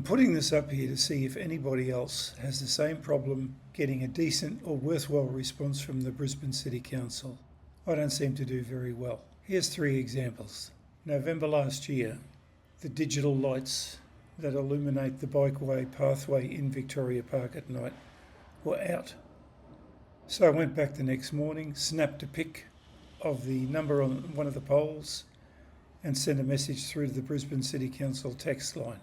putting this up here to see if anybody else has the same problem getting a decent or worthwhile response from the Brisbane City Council. I don't seem to do very well. Here's 3 examples. November last year, the digital lights that illuminate the bikeway pathway in Victoria Park at night were out. So I went back the next morning, snapped a pic of the number on one of the poles and sent a message through to the Brisbane City Council text line.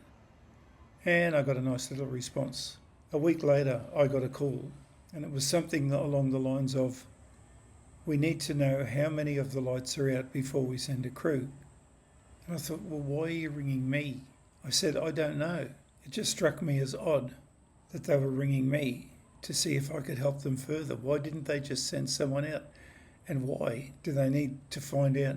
And I got a nice little response. A week later, I got a call, and it was something along the lines of, "We need to know how many of the lights are out before we send a crew." And I thought, well, why are you ringing me? I said, I don't know. It just struck me as odd that they were ringing me to see if I could help them further. Why didn't they just send someone out? And why do they need to find out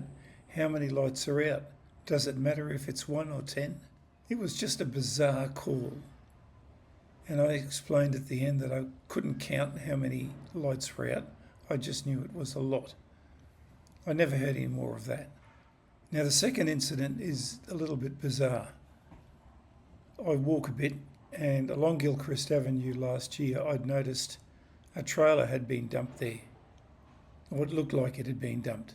how many lights are out? Does it matter if it's 1 or 10? It was just a bizarre call. And I explained at the end that I couldn't count how many lights were out. I just knew it was a lot. I never heard any more of that. Now the second incident is a little bit bizarre. I walk a bit, and along Gilchrist Avenue last year I'd noticed a trailer had been dumped there, or it looked like it had been dumped.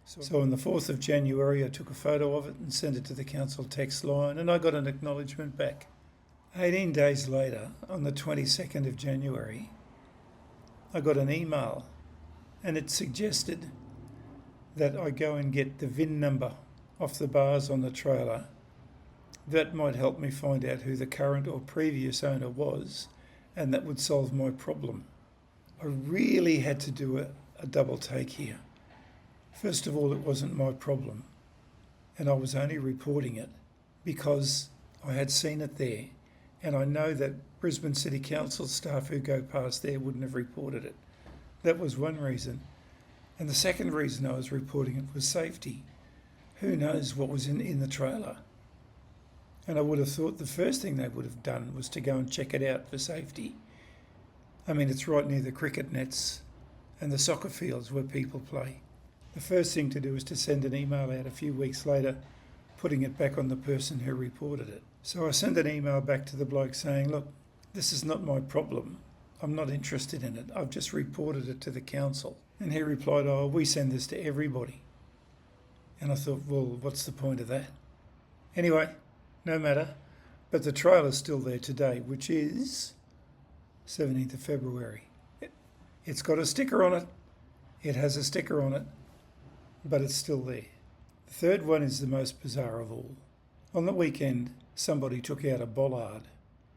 So on the 4th of January I took a photo of it and sent it to the council text line, and I got an acknowledgement back. 18 days later, on the 22nd of January, I got an email, and it suggested that I go and get the VIN number off the bars on the trailer. That might help me find out who the current or previous owner was, and that would solve my problem. I really had to do a double take here. First of all, it wasn't my problem, and I was only reporting it because I had seen it there, and I know that Brisbane City Council staff who go past there wouldn't have reported it. That was one reason. And the second reason I was reporting it was safety. Who knows what was in the trailer? And I would have thought the first thing they would have done was to go and check it out for safety. I mean, it's right near the cricket nets and the soccer fields where people play. The first thing to do is to send an email out a few weeks later, putting it back on the person who reported it. So I sent an email back to the bloke saying, look, this is not my problem. I'm not interested in it. I've just reported it to the council. And he replied, oh, we send this to everybody. And I thought, well, what's the point of that? Anyway, no matter. But the trailer's still there today, which is 17th of February. It's got a sticker on it. It has a sticker on it, but it's still there. The third one is the most bizarre of all. On the weekend, somebody took out a bollard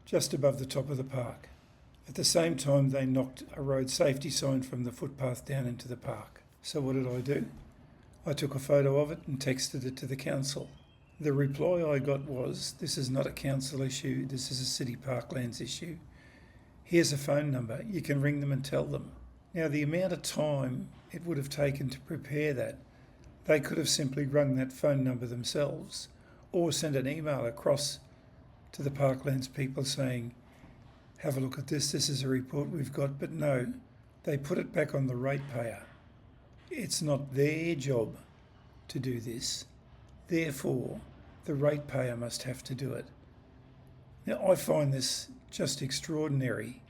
just above the top of the park. At the same time, they knocked a road safety sign from the footpath down into the park. So what did I do? I took a photo of it and texted it to the council. The reply I got was, this is not a council issue, this is a city parklands issue. Here's a phone number, you can ring them and tell them. Now the amount of time it would have taken to prepare that, they could have simply rung that phone number themselves or sent an email across to the parklands people saying, have a look at this is a report we've got, but no, they put it back on the ratepayer. It's not their job to do this. Therefore, the ratepayer must have to do it. Now, I find this just extraordinary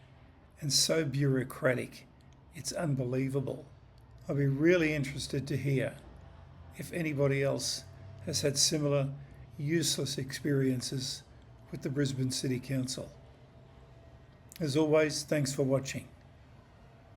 and so bureaucratic. It's unbelievable. I'll be really interested to hear if anybody else has had similar useless experiences with the Brisbane City Council. As always, thanks for watching.